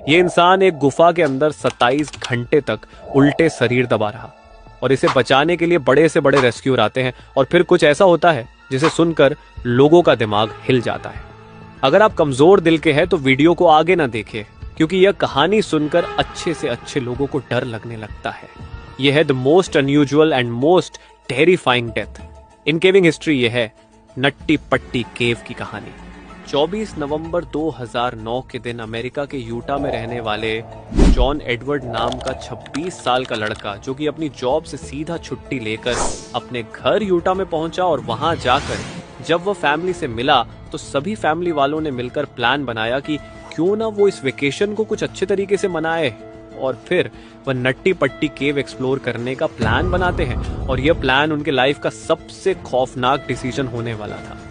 ये इंसान एक गुफा के अंदर 27 घंटे तक उल्टे शरीर दबा रहा और इसे बचाने के लिए बड़े से बड़े रेस्क्यूअर आते हैं और फिर कुछ ऐसा होता है जिसे सुनकर लोगों का दिमाग हिल जाता है। अगर आप कमजोर दिल के हैं तो वीडियो को आगे ना देखें, क्योंकि यह कहानी सुनकर अच्छे से अच्छे लोगों को डर लगने लगता है। यह है the most unusual and most terrifying death in caving history. यह है नट्टी पट्टी केव की कहानी। 24 नवंबर 2009 के दिन अमेरिका के यूटा में रहने वाले जॉन एडवर्ड नाम का 26 साल का लड़का, जो कि अपनी जॉब से सीधा छुट्टी लेकर अपने घर यूटा में पहुंचा और वहां जाकर जब वह फैमिली से मिला तो सभी फैमिली वालों ने मिलकर प्लान बनाया कि क्यों ना वो इस वेकेशन को कुछ अच्छे तरीके से मनाए और फिर वह नट्टी पट्टी केव एक्सप्लोर करने का प्लान बनाते हैं। और यह प्लान उनके लाइफ का सबसे खौफनाक डिसीजन होने वाला था।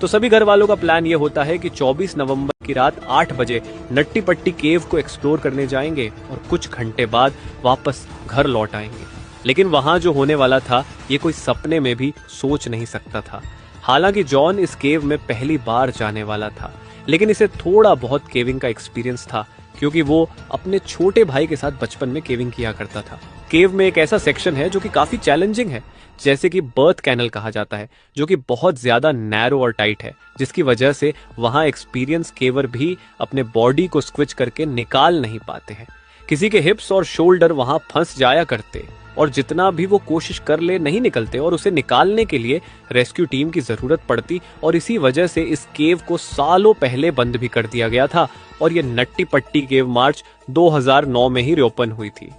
तो सभी घर वालों का प्लान यह होता है कि 24 नवंबर की रात 8 बजे नट्टी पट्टी केव को एक्सप्लोर करने जाएंगे और कुछ घंटे बाद वापस घर लौट आएंगे। लेकिन वहां जो होने वाला था ये कोई सपने में भी सोच नहीं सकता था। हालांकि जॉन इस केव में पहली बार जाने वाला था, लेकिन इसे थोड़ा बहुत केविंग का एक्सपीरियंस था, क्योंकि वो अपने छोटे भाई के साथ बचपन में केविंग किया करता था। केव में एक ऐसा सेक्शन है जो कि काफी चैलेंजिंग है, जैसे कि बर्थ कैनल कहा जाता है, जो कि बहुत ज्यादा नैरो और टाइट है, जिसकी वजह से वहां एक्सपीरियंस केवर भी अपने बॉडी को स्क्विच करके निकाल नहीं पाते हैं। किसी के हिप्स और शोल्डर वहां फंस जाया करते और जितना भी वो कोशिश कर ले नहीं निकलते और उसे निकालने के लिए रेस्क्यू टीम की जरूरत पड़ती। और इसी वजह से इस केव को सालों पहले बंद भी कर दिया गया था और ये नट्टी पट्टी केव मार्च 2009 में ही रीओपन हुई थी,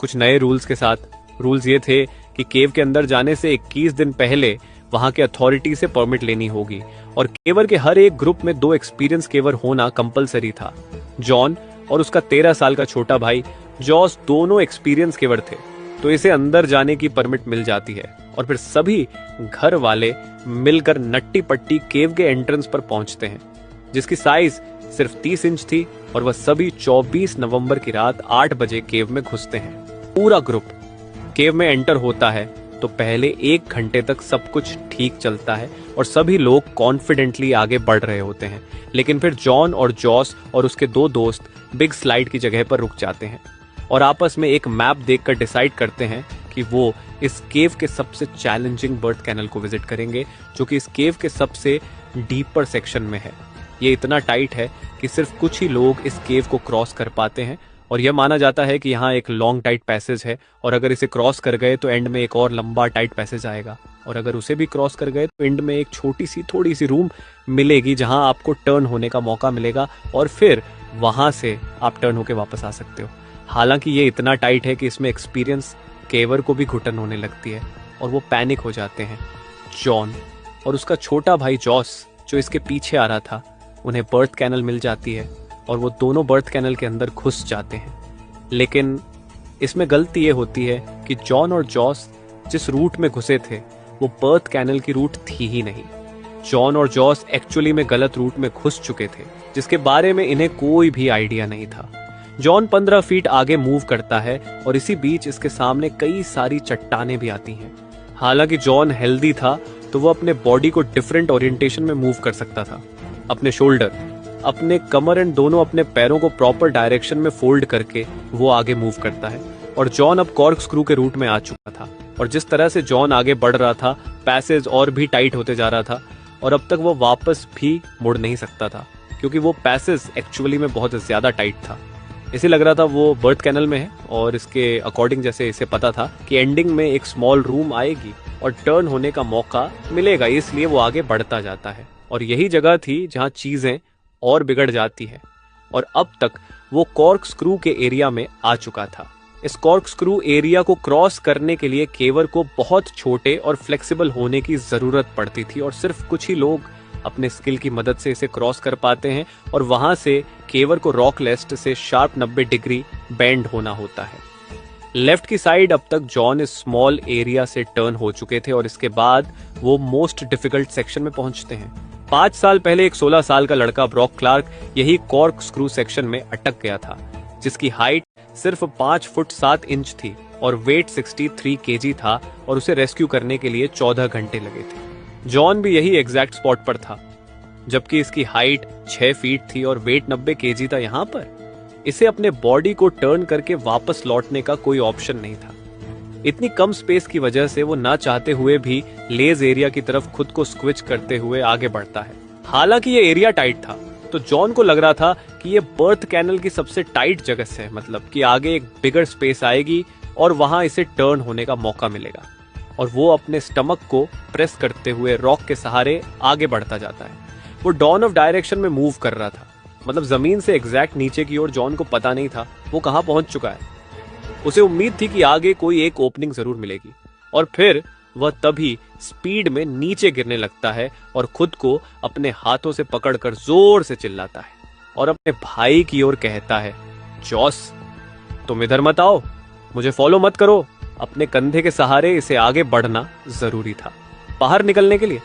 कुछ नए रूल्स के साथ। रूल्स ये थे कि केव के अंदर जाने से 21 दिन पहले वहां के अथॉरिटी से परमिट लेनी होगी और केवर के हर एक ग्रुप में 2 एक्सपीरियंस केवर होना कंपलसरी था। जॉन और उसका 13 साल का छोटा भाई जॉस दोनों एक्सपीरियंस केवर थे, तो इसे अंदर जाने की परमिट मिल जाती है और फिर सभी घर वाले मिलकर नट्टी पट्टी केव के एंट्रेंस पर पहुंचते हैं, जिसकी साइज सिर्फ 30 इंच थी और वह सभी 24 नवंबर की रात 8 बजे केव में घुसते हैं। पूरा ग्रुप केव में एंटर होता है तो पहले 1 घंटे तक सब कुछ ठीक चलता है और सभी लोग कॉन्फिडेंटली आगे बढ़ रहे होते हैं। लेकिन फिर जॉन और जॉस और उसके 2 दोस्त बिग स्लाइड की जगह पर रुक जाते हैं और आपस में एक मैप देखकर डिसाइड करते हैं कि वो इस केव के सबसे चैलेंजिंग बर्थ कैनल को विजिट करेंगे, जो कि इस केव के सबसे डीपर सेक्शन में है। ये इतना टाइट है कि सिर्फ कुछ ही लोग इस केव को क्रॉस कर पाते हैं और यह माना जाता है कि यहाँ एक लॉन्ग टाइट पैसेज है और अगर इसे क्रॉस कर गए तो एंड में एक और लंबा टाइट पैसेज आएगा और अगर उसे भी क्रॉस कर गए तो एंड में एक छोटी सी थोड़ी सी रूम मिलेगी जहां आपको टर्न होने का मौका मिलेगा और फिर वहां से आप टर्न होके वापस आ सकते हो। हालांकि ये इतना टाइट है कि इसमें एक्सपीरियंस केवर को भी घुटन होने लगती है और वो पैनिक हो जाते हैं। जॉन और उसका छोटा भाई जॉस जो इसके पीछे आ रहा था, उन्हें बर्थ कैनल मिल जाती है और वो दोनों बर्थ कैनल के अंदर घुस जाते हैं। लेकिन इसमें गलती ये होती है कि जॉन और जॉस जिस रूट में घुसे थे वो बर्थ कैनल की रूट थी ही नहीं। जॉन और जॉस एक्चुअली में गलत रूट में घुस चुके थे, जिसके बारे में इन्हें कोई भी आइडिया नहीं था। जॉन 15 फीट आगे मूव करता है और इसी बीच इसके सामने कई सारी चट्टानें भी आती हैं। हालांकि जॉन हेल्दी था तो वो अपने बॉडी को डिफरेंट ओरिएंटेशन में मूव कर सकता था। अपने शोल्डर, अपने कमर एंड दोनों अपने पैरों को प्रॉपर डायरेक्शन में फोल्ड करके वो आगे मूव करता है और जॉन अब कॉर्क स्क्रू के रूट में आ चुका था और जिस तरह से जॉन आगे बढ़ रहा था पैसेज और भी टाइट होते जा रहा था और अब तक वो वापस भी मुड़ नहीं सकता था, क्योंकि वो पैसेज एक्चुअली में बहुत ज्यादा टाइट था। इसे लग रहा था वो बर्थ कैनल में है और इसके अकॉर्डिंग जैसे इसे पता था कि एंडिंग में एक स्मॉल रूम आएगी और टर्न होने का मौका मिलेगा, इसलिए वो आगे बढ़ता जाता है और यही जगह थी जहां चीजें और बिगड़ जाती है। और अब तक वो कॉर्क स्क्रू के एरिया में आ चुका था। इस कॉर्क स्क्रू एरिया को क्रॉस करने के लिए केवर को बहुत छोटे और फ्लेक्सिबल होने की जरूरत पड़ती थी और सिर्फ कुछ ही लोग अपने स्किल की मदद से इसे क्रॉस कर पाते हैं और वहां से केवर को रॉक लेस्ट से शार्प 90 डिग्री बेंड होना होता है। लेफ्ट की साइड अब तक जॉन इस स्मॉल एरिया से टर्न हो चुके थे और इसके बाद वो मोस्ट डिफिकल्ट सेक्शन में पहुंचते हैं। 5 साल पहले एक 16 साल का लड़का ब्रॉक क्लार्क यही कॉर्क स्क्रू सेक्शन में अटक गया था, जिसकी हाइट सिर्फ 5 फुट 7 इंच थी और वेट 63 केजी था और उसे रेस्क्यू करने के लिए 14 घंटे लगे थे। जॉन भी यही एग्जैक्ट स्पॉट पर था, जबकि इसकी हाइट 6 फीट थी और वेट 90 केजी था यहाँ पर। इसे अपने बॉडी को टर्न करके वापस लौटने का कोई ऑप्शन नहीं था। इतनी कम स्पेस की वजह से वो ना चाहते हुए भी लेज एरिया की तरफ खुद को स्क्विच करते हुए आगे बढ़ता है। हालांकि ये एरिया टाइट था, तो जॉन को लग रहा था कि ये बर्थ कैनल की सबसे टाइट जगह से है, मतलब कि आगे एक बिगर स्पेस आएगी और वहां इसे टर्न होने का मौका मिलेगा। और वो अपने स्टमक को प्रेस करते हुए रॉक के सहारे आगे बढ़ता जाता है। वो डॉन ऑफ डायरेक्शन में मूव कर रहा था, मतलब जमीन से एग्जैक्ट नीचे की ओर। जॉन को पता नहीं था वो कहां पहुंच चुका है। उसे उम्मीद थी कि आगे कोई एक ओपनिंग जरूर मिलेगी, और फिर वह तभी स्पीड में नीचे गिरने लगता है और खुद को अपने हाथों से पकड़कर जोर से चिल्लाता है और अपने भाई की ओर कहता है, जॉस तुम इधर मत आओ, मुझे फॉलो मत करो। अपने कंधे के सहारे इसे आगे बढ़ना जरूरी था बाहर निकलने के लिए।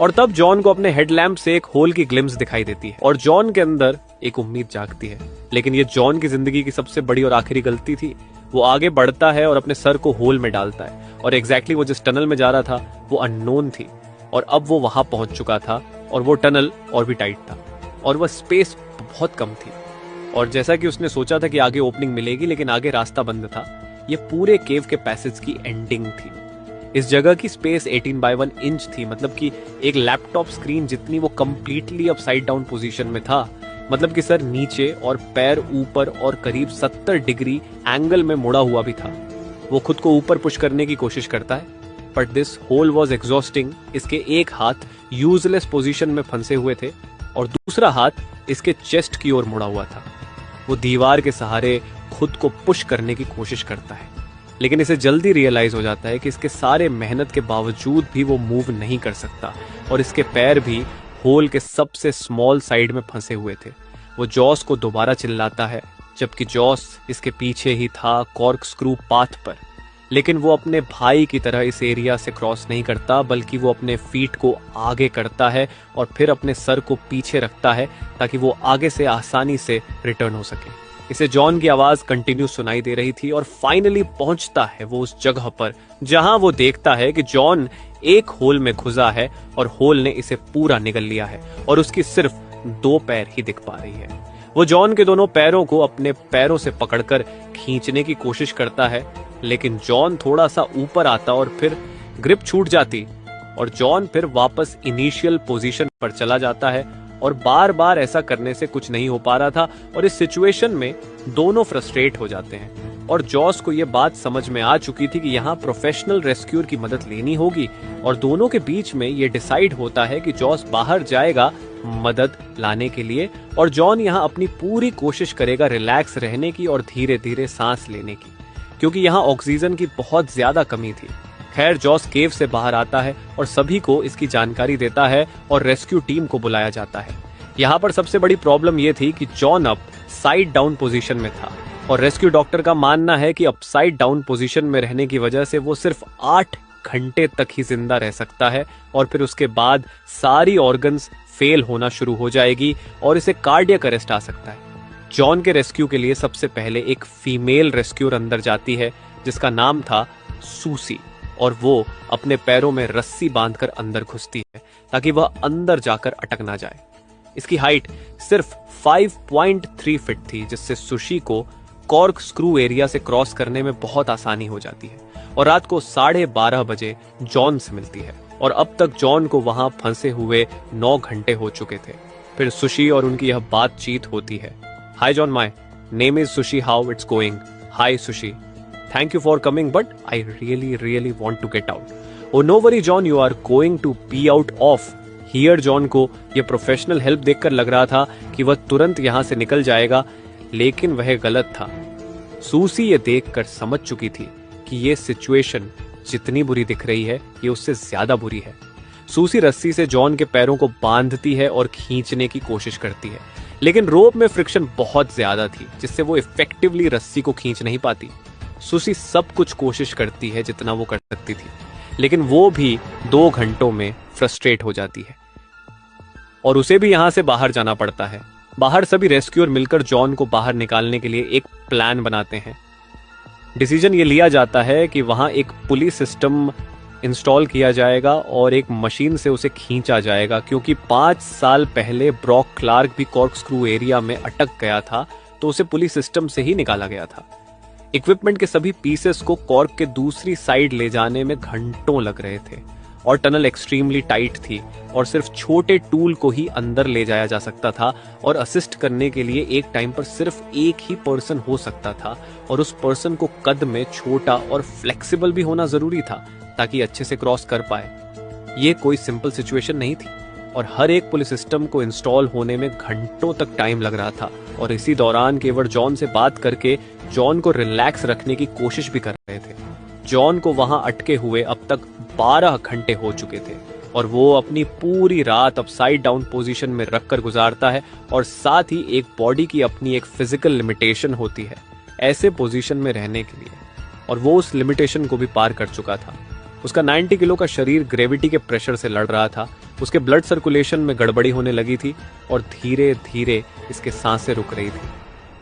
और तब जॉन को अपने हेडलैम्प से एक होल की ग्लिम्स दिखाई देती है और जॉन के अंदर एक उम्मीद जागती है। लेकिन ये जॉन की जिंदगी की सबसे बड़ी और आखिरी गलती थी। वो आगे बढ़ता है और अपने सर को होल में डालता है, और एग्जैक्टली वो जिस टनल में जा रहा था वो अननोन थी, और अब वो वहां पहुंच चुका था। और वो टनल और भी टाइट था और वह स्पेस बहुत कम थी। और जैसा कि उसने सोचा था कि आगे ओपनिंग मिलेगी, लेकिन आगे रास्ता बंद था। ये पूरे केव के पैसेज की एंडिंग थी। इस जगह की स्पेस 18x1 इंच थी, मतलब कि एक लैपटॉप स्क्रीन जितनी। वो कंप्लीटली अपसाइड डाउन पोजीशन में था, मतलब कि सर नीचे और पैर ऊपर और करीब 70 डिग्री एंगल में मुड़ा हुआ भी था। वो खुद को ऊपर पुश करने की कोशिश करता है, but this whole was exhausting. इसके एक हाथ यूजलेस पोजीशन में फंसे हुए थे और दूसरा हाथ इसके चेस्ट की ओर मुड़ा हुआ था। वो दीवार के सहारे खुद को पुश करने की कोशिश करता है, लेकिन इसे जल्दी रियलाइज हो जाता है कि इसके सारे मेहनत के बावजूद भी वो मूव नहीं कर सकता, और इसके पैर भी होल के सबसे स्मॉल साइड में फंसे हुए थे। वो जॉस को दोबारा चिल्लाता है, जबकि जॉस इसके पीछे ही था कॉर्क स्क्रू पाथ पर। लेकिन वो अपने भाई की तरह इस एरिया से क्रॉस नहीं करता, बल्कि वो अपने फीट को आगे करता है और फिर अपने सर को पीछे रखता है ताकि वो आगे से आसानी से रिटर्न हो सके। इसे जॉन की आवाज कंटिन्यू सुनाई दे रही थी, और फाइनली पहुंचता है वो उस जगह पर जहां वो देखता है कि जॉन एक होल में घुसा है और होल ने इसे पूरा निगल लिया है और उसकी सिर्फ 2 पैर ही दिख पा रही है। वो जॉन के दोनों पैरों को अपने पैरों से पकड़कर खींचने की कोशिश करता है, लेकिन जॉन थोड़ा सा ऊपर आता और फिर ग्रिप छूट जाती और जॉन फिर वापस इनिशियल पोजीशन पर चला जाता है। और बार बार ऐसा करने से कुछ नहीं हो पा रहा था, और इस सिचुएशन में दोनों फ्रस्ट्रेट हो जाते हैं। और जॉस को यह बात समझ में आ चुकी थी कि यहाँ प्रोफेशनल रेस्क्यूअर की मदद लेनी होगी, और दोनों के बीच में ये डिसाइड होता है कि जॉस बाहर जाएगा मदद लाने के लिए, और जॉन यहाँ अपनी पूरी कोशिश करेगा रिलैक्स रहने की और धीरे धीरे सांस लेने की, क्योंकि यहाँ ऑक्सीजन की बहुत ज्यादा कमी थी। खैर, जॉस केव से बाहर आता है और सभी को इसकी जानकारी देता है और रेस्क्यू टीम को बुलाया जाता है। यहाँ पर सबसे बड़ी प्रॉब्लम यह थी कि जॉन अब साइड डाउन पोजीशन में था, और रेस्क्यू डॉक्टर का मानना है कि अपसाइड डाउन पोजीशन में रहने की वजह से वो सिर्फ 8 घंटे तक ही जिंदा रह सकता है, और फिर उसके बाद सारी ऑर्गन्स फेल होना शुरू हो जाएगी और इसे कार्डियक अरेस्ट आ सकता है। जॉन के रेस्क्यू के लिए सबसे पहले एक फीमेल रेस्क्यूअर अंदर जाती है जिसका नाम था सूसी, और वो अपने पैरों में रस्सी बांधकर अंदर घुसती है ताकि वह अंदर जाकर अटक ना जाए। इसकी हाइट सिर्फ 5.3 फीट थी, जिससे सुशी को कॉर्क स्क्रू एरिया से क्रॉस करने में बहुत आसानी हो जाती है, और रात को 12:30 बजे जॉन से मिलती है। और अब तक जॉन को वहां फंसे हुए 9 घंटे हो चुके थे। फिर सुशी और उनकी यह बातचीत होती है। Hi John, my name is Sushi, how it's going? Hi Sushi, thank you for coming, but I really want to get out. Oh no worry John, you are going to be out of here. John को ये professional help देखकर लग रहा था कि वह तुरंत यहाँ से निकल जाएगा, लेकिन वह गलत था। सूसी ये देखकर समझ चुकी थी कि ये सिचुएशन जितनी बुरी दिख रही है, ये उससे ज्यादा बुरी है। सूसी रस्सी से जॉन के पैरों को बांधती है और खींचने की कोशिश करती है, लेकिन रोप में फ्रिक्शन बहुत ज्यादा थी, जिससे वो इफेक्टिवली रस्सी को खींच नहीं पाती। सुसी सब कुछ कोशिश करती है जितना वो कर सकती थी, लेकिन वो भी 2 घंटों में फ्रस्ट्रेट हो जाती है और उसे भी यहां से बाहर जाना पड़ता है। बाहर सभी रेस्क्यूअर मिलकर जॉन को बाहर निकालने के लिए एक प्लान बनाते हैं। डिसीजन ये लिया जाता है कि वहां एक पुलिस सिस्टम इंस्टॉल किया जाएगा और एक मशीन से उसे खींचा जाएगा, क्योंकि 5 साल पहले ब्रॉक क्लार्क भी कॉर्क स्क्रू एरिया में अटक गया था तो उसे पुलिस सिस्टम से ही निकाला गया था। इक्विपमेंट के सभी पीसेस को कॉर्क के दूसरी साइड ले जाने में घंटों लग रहे थे और टनल एक्सट्रीमली टाइट थी और सिर्फ छोटे टूल को ही अंदर ले जाया जा सकता था और असिस्ट करने के लिए एक टाइम पर सिर्फ एक ही पर्सन हो सकता था और उस पर्सन को कद में छोटा और फ्लेक्सिबल भी होना जरूरी था ताकि अच्छे से क्रॉस कर पाए। ये कोई सिंपल सिचुएशन नहीं थी और हर एक पुलिस सिस्टम को इंस्टॉल होने में घंटों तक टाइम लग रहा था और इसी दौरान केवल जॉन से बात करके जॉन को रिलैक्स रखने की कोशिश भी कर रहे थे। जॉन को वहां अटके हुए अब तक 12 घंटे हो चुके थे और वो अपनी पूरी रात अपसाइड डाउन पोजीशन में रखकर गुजारता है और साथ ही एक बॉडी की अपनी एक फिजिकल लिमिटेशन होती है ऐसे पोजीशन में रहने के लिए, और वो उस लिमिटेशन को भी पार कर चुका था। उसका 90 किलो का शरीर ग्रेविटी के प्रेशर से लड़ रहा था, उसके ब्लड सर्कुलेशन में गड़बड़ी होने लगी थी और धीरे धीरे इसके सांसें रुक रही थी।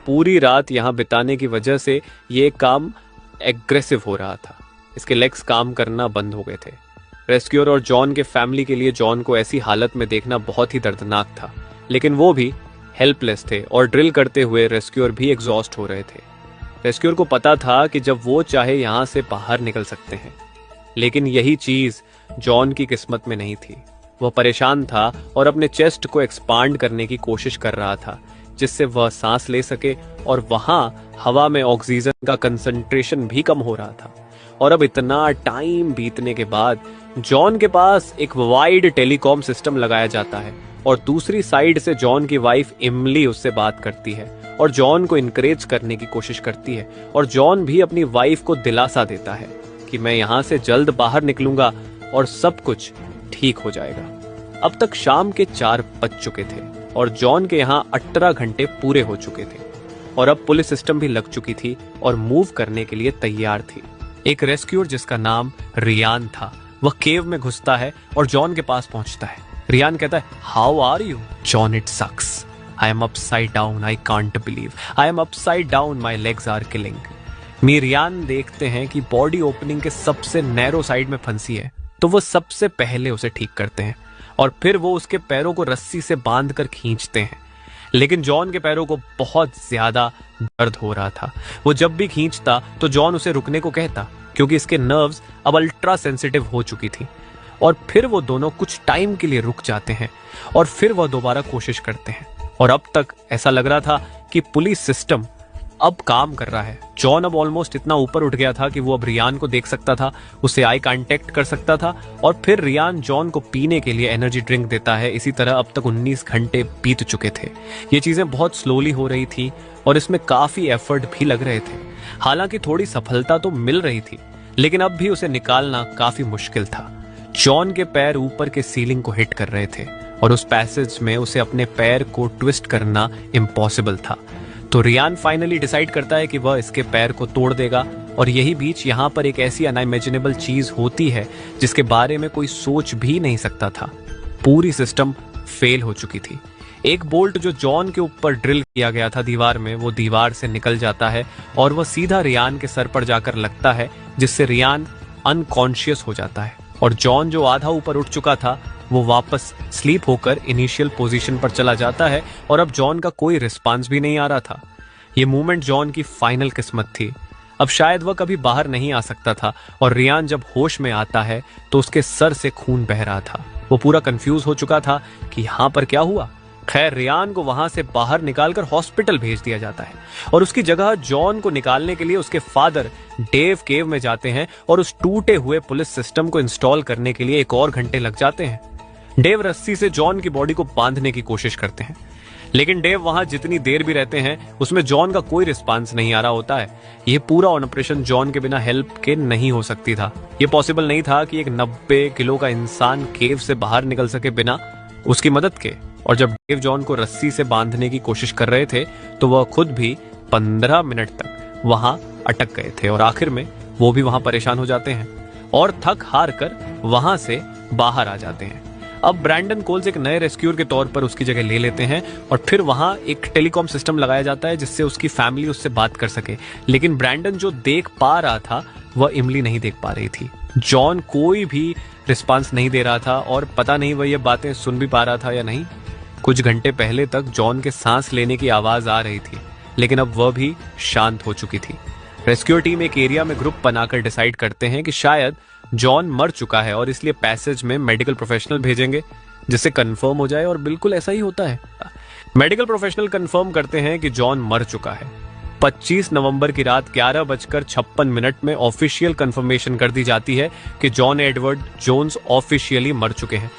पूरी रात यहाँ बिताने की वजह से ये काम एग्रेसिव हो रहा था। इसके लेग्स काम करना बंद हो गए थे। रेस्क्यूअर और जॉन के फैमिली के लिए जॉन को ऐसी हालत में देखना बहुत ही दर्दनाक था, लेकिन वो भी हेल्पलेस थे और ड्रिल करते हुए रेस्क्यूअर भी एग्जॉस्ट हो रहे थे। रेस्क्यूअर को पता था कि जब वो चाहे यहाँ से बाहर निकल सकते हैं, लेकिन यही चीज जॉन की किस्मत में नहीं थी। वह परेशान था और अपने चेस्ट को एक्सपांड करने की कोशिश कर रहा था जिससे वह सांस ले सके, और वहां हवा में ऑक्सीजन का कंसंट्रेशन भी कम हो रहा था। और अब इतना टाइम बीतने के बाद जॉन के पास एक वाइड टेलीकॉम सिस्टम लगाया जाता है और दूसरी साइड से जॉन की वाइफ इमली उससे बात करती है और जॉन को इनकरेज करने की कोशिश करती है, और जॉन भी अपनी वाइफ को दिलासा देता है कि मैं यहाँ से जल्द बाहर निकलूंगा और सब कुछ ठीक हो जाएगा। अब तक शाम के 4 बज चुके थे और जॉन के यहाँ 18 घंटे पूरे हो चुके थे और अब पुलिस सिस्टम भी लग चुकी थी और मूव करने के लिए तैयार थी। एक रेस्क्यूअर जिसका नाम रियान था, वह केव में घुसता है और जॉन के पास पहुंचता है। रियान कहता है, how are you? John, it sucks. I am upside down, I can't believe. I am upside down, my legs are killing. Ryan देखते हैं कि बॉडी ओपनिंग के सबसे नैरो साइड में फंसी है, तो वो सबसे पहले उसे ठीक करते हैं और फिर वो उसके पैरों को रस्सी से बांधकर खींचते हैं। लेकिन जॉन के पैरों को बहुत ज्यादा दर्द हो रहा था। वो जब भी खींचता तो जॉन उसे रुकने को कहता क्योंकि इसके नर्व्स अब अल्ट्रा सेंसिटिव हो चुकी थी, और फिर वो दोनों कुछ टाइम के लिए रुक जाते हैं और फिर वह दोबारा कोशिश करते हैं। और अब तक ऐसा लग रहा था कि पुलिस सिस्टम अब काम कर रहा है। जॉन अब ऑलमोस्ट इतना ऊपर उठ गया था कि वो अब रियान को देख सकता था, उससे आई कांटेक्ट कर सकता था, और फिर रियान जॉन को पीने के लिए एनर्जी ड्रिंक देता है। इसी तरह अब तक 19 घंटे बीत चुके थे। ये चीजें बहुत स्लोली हो रही थी और इसमें काफी एफर्ट भी लग रहे थे। हालांकि थोड़ी सफलता तो मिल रही थी, लेकिन अब भी उसे निकालना काफी मुश्किल था। जॉन के पैर ऊपर के सीलिंग को हिट कर रहे थे और उस पैसेज में उसे अपने पैर को ट्विस्ट करना इम्पॉसिबल था। तो रियान फाइनली डिसाइड करता है कि वह इसके पैर को तोड़ देगा, और यही बीच यहाँ पर एक ऐसी अनइमेजिनेबल चीज होती है जिसके बारे में कोई सोच भी नहीं सकता था। पूरी सिस्टम फेल हो चुकी थी। एक बोल्ट जो जॉन के ऊपर ड्रिल किया गया था दीवार में, वो दीवार से निकल जाता है और वह सीधा रियान के सर पर जाकर लगता है, जिससे रियान अनकॉन्शियस हो जाता है। और जॉन जो आधा ऊपर उठ चुका था वो वापस स्लीप होकर इनिशियल पोजीशन पर चला जाता है और अब जॉन का कोई रिस्पांस भी नहीं आ रहा था। ये मूवमेंट जॉन की फाइनल किस्मत थी। अब शायद वह कभी बाहर नहीं आ सकता था, और रियान जब होश में आता है तो उसके सर से खून बह रहा था। वो पूरा कंफ्यूज हो चुका था कि यहाँ पर क्या हुआ। खैर, रियान को वहां से बाहर निकालकर हॉस्पिटल भेज दिया जाता है और उसकी जगह जॉन को निकालने के लिए उसके फादर डेव केव में जाते हैं और उस टूटे हुए पुलिस सिस्टम को इंस्टॉल करने के लिए 1 और घंटे लग जाते हैं। डेव रस्सी से जॉन की बॉडी को बांधने की कोशिश करते हैं, लेकिन डेव वहां जितनी देर भी रहते हैं उसमें जॉन का कोई रिस्पांस नहीं आ रहा होता है। यह पूरा ऑपरेशन जॉन के बिना हेल्प के नहीं हो सकती था। यह पॉसिबल नहीं था कि एक 90 किलो का इंसान केव से बाहर निकल सके बिना उसकी मदद के। और जब डेव जॉन को रस्सी से बांधने की कोशिश कर रहे थे तो वह खुद भी 15 मिनट तक वहां अटक गए थे, और आखिर में वो भी वहां परेशान हो जाते हैं और थक हार कर वहां से बाहर आ जाते हैं। अब ब्रैंडन कोल्स एक नए रेस्क्यूअर के तौर पर उसकी जगह ले लेते हैं और फिर वहां एक टेलीकॉम सिस्टम लगाया जाता है जिससे उसकी फैमिली उससे बात कर सके। लेकिन ब्रैंडन जो देख पा रहा था वह इमली नहीं देख पा रही थी। जॉन कोई भी रिस्पांस नहीं दे रहा था और पता नहीं वह ये बातें सुन भी पा रहा था या नहीं। कुछ घंटे पहले तक जॉन के सांस लेने की आवाज आ रही थी, लेकिन अब वह भी शांत हो चुकी थी। रेस्क्यू टीम एक एरिया में ग्रुप बनाकर डिसाइड करते हैं कि शायद जॉन मर चुका है और इसलिए पैसेज में मेडिकल प्रोफेशनल भेजेंगे जिससे कंफर्म हो जाए, और बिल्कुल ऐसा ही होता है। मेडिकल प्रोफेशनल कंफर्म करते हैं कि जॉन मर चुका है। 25 नवंबर की रात 11:56 में ऑफिशियल कंफर्मेशन कर दी जाती है कि जॉन एडवर्ड जोन्स ऑफिशियली मर चुके हैं।